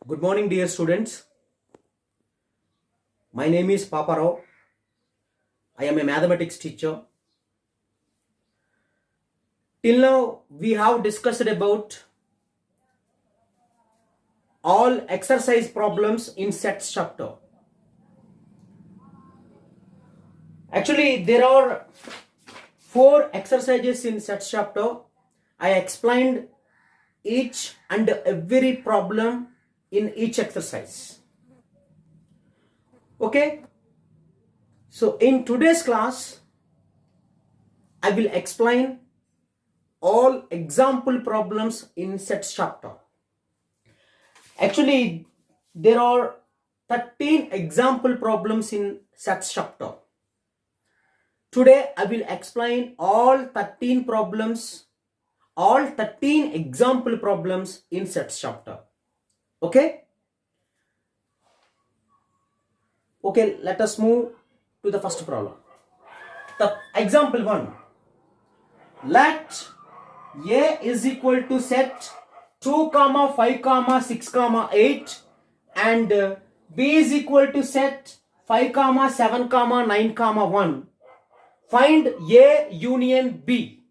Good morning, dear students. My name is Papa Rao. I am a mathematics teacher. Till now, we have discussed about all exercise problems in sets chapter. Actually, there are 4 exercises in sets chapter. I explained each and every problem in each exercise. Okay? So, in today's class, I will explain all example problems in sets chapter. Actually, there are 13 example problems in sets chapter. Today, I will explain all 13 problems, all 13 example problems in sets chapter. Okay? Okay, let us move to the first problem. The example 1. Let A is equal to set 2, 5, 6, 8 and B is equal to set 5, 7, 9, 1. Find A union B.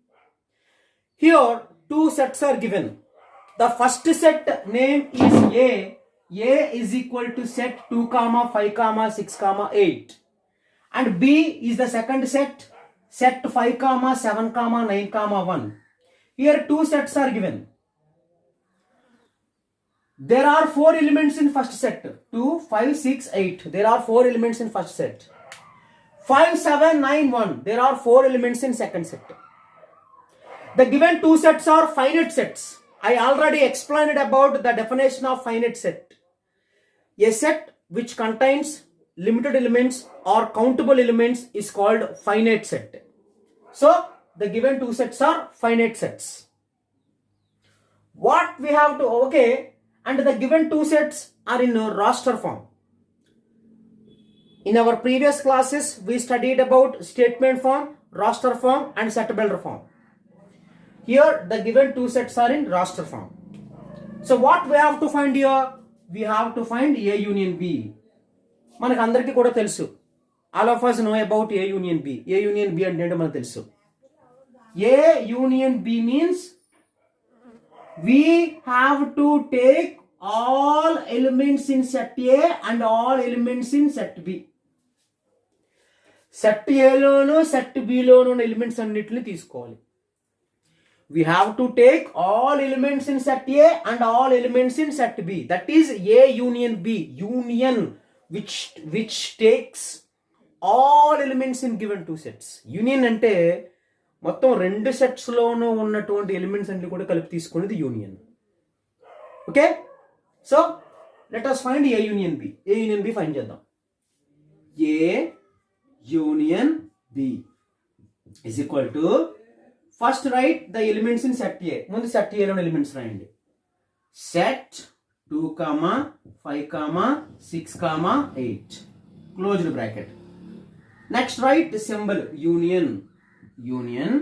Here, 2 sets are given. The first set name is A. A is equal to set 2, 5, 6, 8. And B is the second set 5, 7, 9, 1. Here 2 sets are given. There are 4 elements in first set. 2, 5, 6, 8. There are 4 elements in first set. 5, 7, 9, 1. There are 4 elements in second set. The given 2 sets are finite sets. I already explained about the definition of finite set. A set which contains limited elements or countable elements is called finite set. So, the given 2 sets are finite sets. What we have to, okay, and the given 2 sets are in a roster form. In our previous classes, we studied about statement form, roster form and set builder form. Here, the given 2 sets are in roster form. So, what we have to find here? We have to find A union B. మనకు అందరికీ కూడా తెలుసు. All of us know about A union B. A union B అంటే మనకు తెలుసు. A union B means we have to take all elements in set A and all elements in set B. Set A లోను set B లోను elements అన్నిటిని తీసుకోవాలి. We have to take all elements in set A and all elements in set B. That is A union B. Union which takes all elements in given 2 sets. Union అంటే మొత్తం 2 sets లోనూ ఉన్నటువంటి elements అన్ని కూడా కలిపి తీసుకునేది union. Okay? So let us find A union B. A union B find చేద్దాం. A union B is equal to, first write the elements in set A. ముందు set A లోని ఎలిమెంట్స్ రాయండి. Set 2, 5, 6, 8. Closed bracket. Next write the symbol union. Union.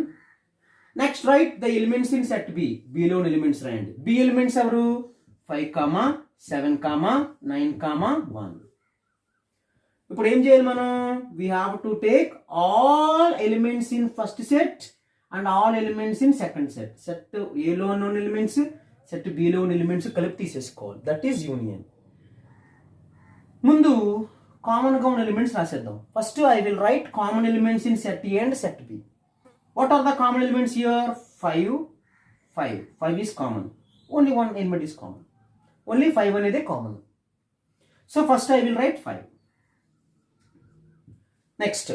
Next write the elements in set B. B లోని elements రాయండి. B elements ఎవరు? 5, 7, 9, 1. ఇప్పుడు ఏం చేయాలి మనం? We have to take all elements in first set and all elements in second set. Set A లో ఉన్న elements, set B లో ఉన్న ఎలిమెంట్స్ కలిపి తీసేసుకోవాలి. That is union. ముందు కామన్ గా ఉన్న ఎలిమెంట్స్ రాసేద్దాం. First I will write common elements in set A and set B. What are the common elements here? 5 is common. Only 1 element is common. Only 5 అనేది common. So first I will write 5. Next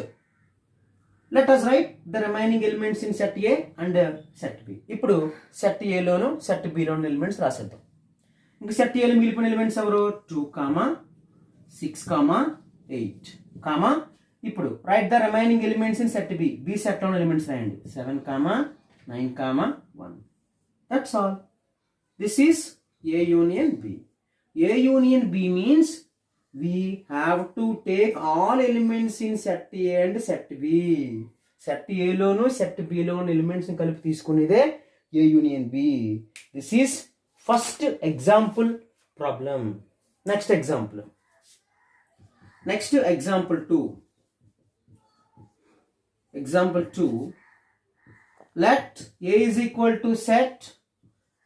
let us write the remaining elements in set A and set B. ఇప్పుడు set A లోను set B లోను elements రాసేద్దాం. ఇంకా set A లో మిగిలిపోయిన elements ఎవరు? 2, 6, 8. ఇప్పుడు write the remaining elements in set B. B set లోని ఎలిమెంట్స్ రాయండి. 7, 9, 1. That's all. This is A union B. A union B means we have to take all elements in set A and set B. Set A లోను set B లోను elements ని కలిపి తీసుకునేదే A union B. This is first example problem. Next example. Next example 2. Example 2. Let A is equal to set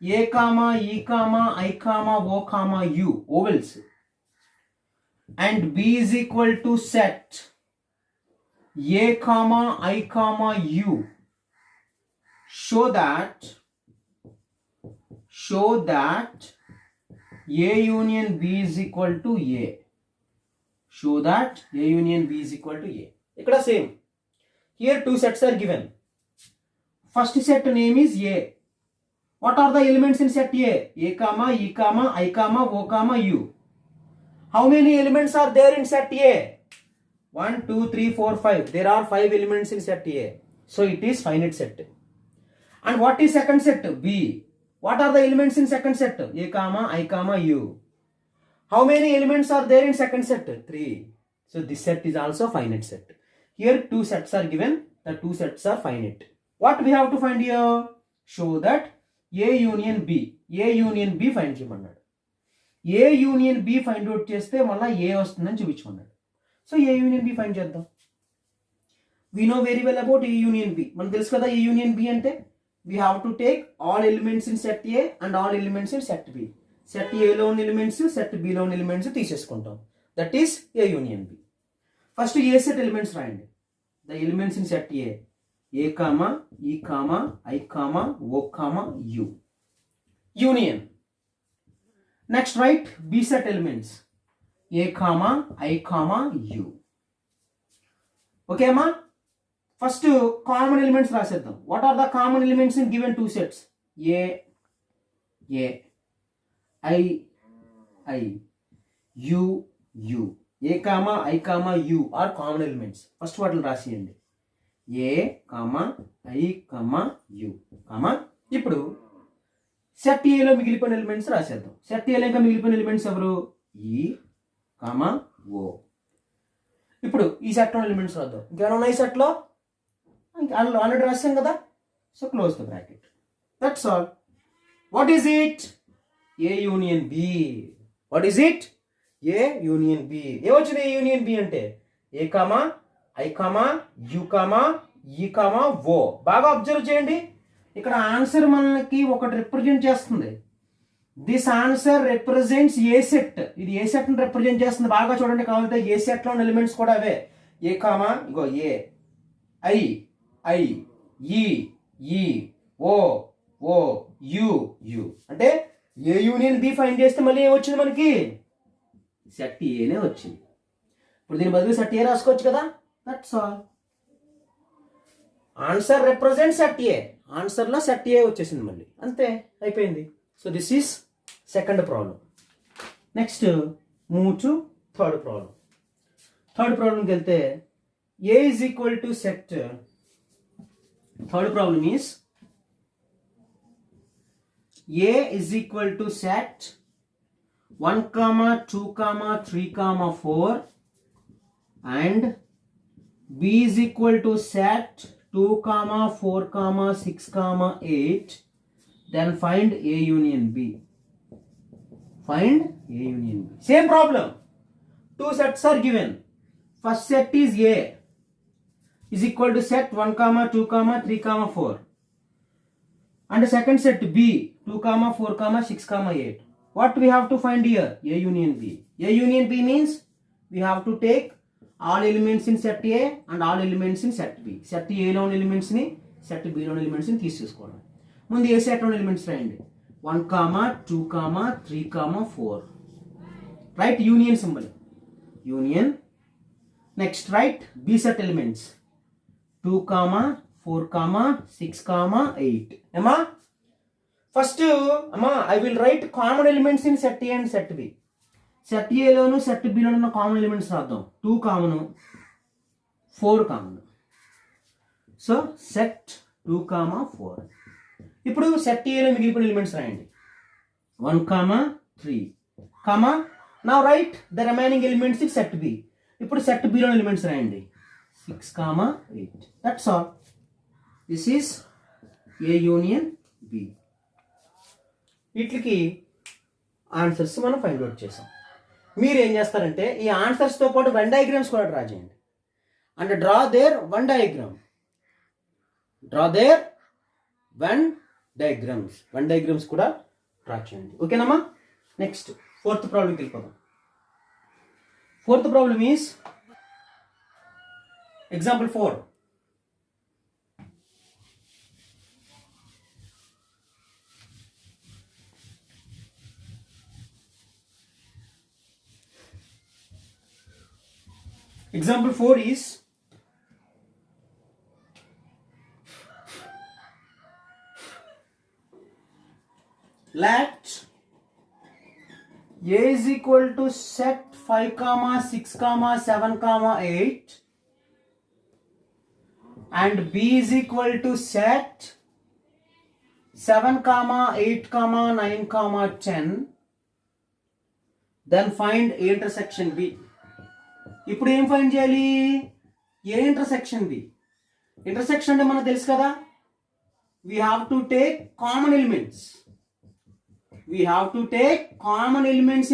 A comma E comma I comma O comma U ovals, and B is equal to set A comma I comma U. Show that A union B is equal to A. Show that A union B is equal to A. Ikkada same. Here two sets are given. First set name is A. What are the elements in set A? A comma E comma I comma O comma U. How many elements are there in set A? 1, 2, 3, 4, 5. There are 5 elements in set A. So it is finite set. And what is second set? B. What are the elements in second set? A comma I comma U. How many elements are there in second set? 3. So this set is also finite set. Here two sets are given. The two sets are finite. What we have to find here? Show that A union B. A union B find చేయమన్నాడు. A union B find out చేస్తే మళ్ళీ A వస్తుందని చూపించమన్నాడు. So A union B find చేద్దాం. We know very well about A union B. మనకు తెలుసు కదా A union B అంటే we have to take all elements in set A and all elements in set B. Set A లో ఉన్న elements set B లో ఉన్న elements తీసేసుకుంటాం. That is A union B. First A set elements రాయండి. The elements in set A. A comma E comma I comma O comma U. Union. Next write B set elements. A comma I comma U. Okay అమ్మా? First common elements రాసేద్దాం. What are the common elements in given two sets? A I U A comma I comma U are common elements. First వాటిని రాసియండి. A comma I comma U comma. ఇప్పుడు set A లో మిగిలిపోయిన elements రాసేద్దాం. Set A లో ఇంకా మిగిలిపోయిన elements ఎవరు? E comma O. ఇప్పుడు ఈ సెట్ లో ఎలిమెంట్స్ రాద్దాం. ఇంకేమైనా ఉన్నాయి సెట్ లో? ఆల్రెడీ రాసాం కదా. So close the bracket. That's all. What is it? A union B. What is it? A union B. ఏమొచ్చింది A union B అంటే? A comma I comma U comma E comma O. బాగా observe చేయండి. ఇక్కడ answer మనకి ఒకటి represent చేస్తుంది. This answer represents A set. ఇది ఏ set ని రిప్రజెంట్ చేస్తుంది. బాగా చూడండి. కావాలంటే ఏ సెట్ లో ఉన్న ఎలిమెంట్స్ కూడా అవే. ఏ కామా ఇగో ఏ ఐ ఈ ఓ యు అంటే ఏ యూనియన్ బి ఫైండ్ చేస్తే మళ్ళీ ఏమొచ్చింది మనకి? సెట్ ఏనే వచ్చింది. ఇప్పుడు దీని బదులు సెట్ ఏ రాసుకోవచ్చు కదా. That's all. Answer represent set A. Answer లో సెట్ ఏ వచ్చేసింది మళ్ళీ. అంతే, అయిపోయింది. So this is second problem. Next move to third problem. Third ప్రాబ్లంకి వెళ్తే A is equal to set. Third problem is A is equal to set 1, 2, 3, 4 and B is equal to set 2, 4, 6, 8. Then find A union B. Find A union B. Same problem. Two sets are given. First set is A is equal to set 1, 2, 3, 4. And the second set B 2, 4, 6, 8. What we have to find here? A union B. A union B means we have to take all elements in set A and all elements in set B. Set A లో ఉన్న elements ని set B లో ఉన్న elements ని తీసేసుకోవడం. ముందు A set లో ఉన్న elements రాయండి. 1, 2, 3, 4. Write union symbol. Union. Next write B set elements. 2, 4, 6, 8. Amma? First, Amma, I will write common elements in set A and set B. Set A లోను set B లోను ఉన్న common elements రాద్దాం. 2 common, 4 common. So set 2, 4. ఇప్పుడు set A లో మిగిలిపోయిన elements రాయండి. 1, 3. Now write the remaining elements in set B. ఇప్పుడు set B లోని elements రాయండి. 6, 8. That's all. This is A union B. వీటికి ఆన్సర్స్ మనం ఫైండ్ అవుట్ చేసాం. మీరు ఏం చేస్తారంటే ఈ ఆన్సర్స్తో పాటు వెన్ డయాగ్రామ్స్ కూడా డ్రా చేయండి. అంటే draw their one diagram, when diagrams కూడా డ్రా చేయండి. ఓకేనమ్మా. నెక్స్ట్ ఫోర్త్ ప్రాబ్లంకి వెళ్ళిపోదాం. Fourth problem is example 4. Example 4 is let A is equal to set 5, 6, 7, 8 and B is equal to set 7, 8, 9, 10. Then find A intersection B. ఇప్పుడు ఏం find చేయాలి? A intersection B. Intersection అంటే మనకు తెలుసు కదా, we have to take common elements.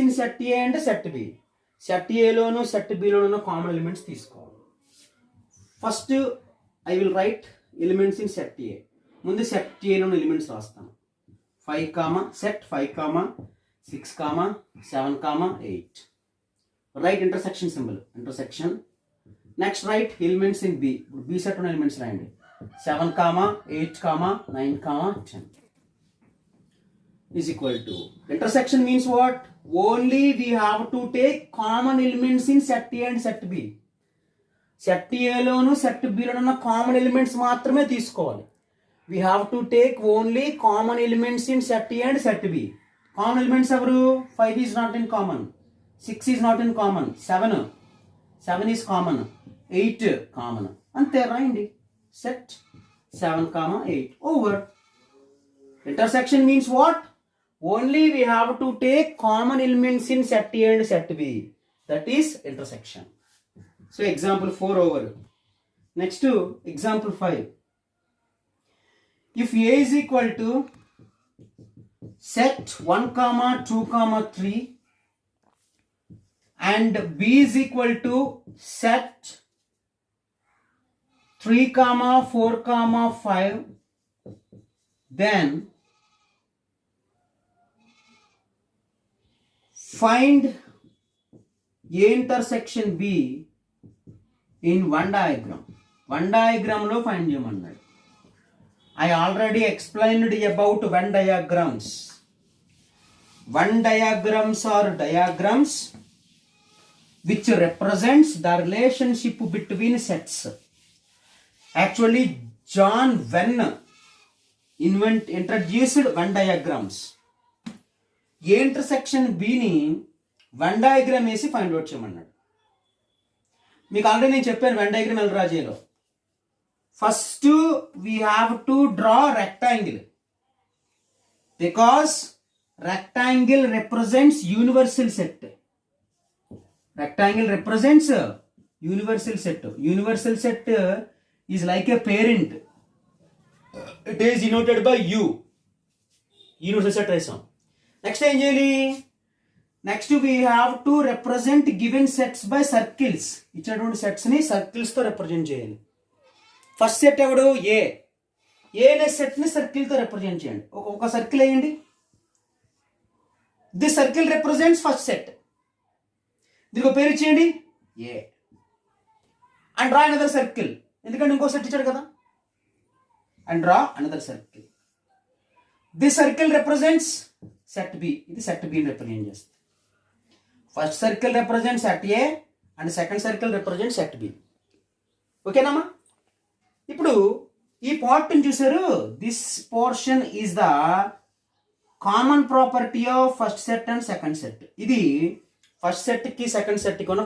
In set A and set B. Set ఏలోను set బిలోను common elements తీసుకోవాలి. First I will write elements in set A. ముందు సెట్ ఏలోని ఎలిమెంట్స్ రాస్తాను. 5, set 5, 6, 7, 8. Write intersection symbol. Intersection. Next write elements in B. B set on elements రాయండి. 7, 8, 9, 10 is equal to. Intersection means what? Only we have to take common elements in set A and set B. Set A లోను set B లోను common elements మాత్రమే తీసుకోవాలి. We have to take only common elements in set A and set B. Common elements ఎవరు? 5 is not in common. 6 is not in common. 7 is common. 8 common. అంతే రాయండి. Set 7, 8 over. Intersection means what? Only we have to take common elements in set A and set B. That is intersection. So example 4 over. Next to example 5. If A is equal to set 1, 2, 3 and B is equal to set 3, 4, 5, then find A intersection B in one diagram. One diagram lo find చేయమన్నాడు. I already explained about Venn diagrams. Venn diagrams are diagrams which represents the relationship between sets. Actually, John Venn introduced Venn diagrams. A intersection B ని Venn diagram వేసి find out చేయమన్నాడు. మీకు already నేను చెప్పాను Venn diagram ఎలా draw చేయాలో. First we have to draw rectangle because rectangle represents universal set. Rectangle represents universal set. Universal set is like a parent. It is denoted by U. Universal set రాసాం. Next ఏం చేయాలి? Next we have to represent given sets by circles. ఇచ్చినటువంటి sets ని circles తో represent చేయాలి. First set ఎవడు? ఏ. ఏ అనే set ని సర్కిల్ తో రిప్రజెంట్ చేయండి. ఒక సర్కిల్ వేయండి. This circle represents first set. దీనికి ఒక పేరు ఇచ్చేయండి A. And draw another circle, ఎందుకంటే ఇంకో సెట్ ఇచ్చాడు కదా. And draw another circle. This circle represents set B. ఇది సెట్ బిని రిప్రజెంట్ చేస్తుంది. First circle represent set A and second circle represent set B. ఓకేనమ్మా. ఇప్పుడు ఈ పార్ట్ని చూసారు. This portion is the common property of first set and second set. ఇది first సెట్కి సెకండ్ సెట్కి ఉన్న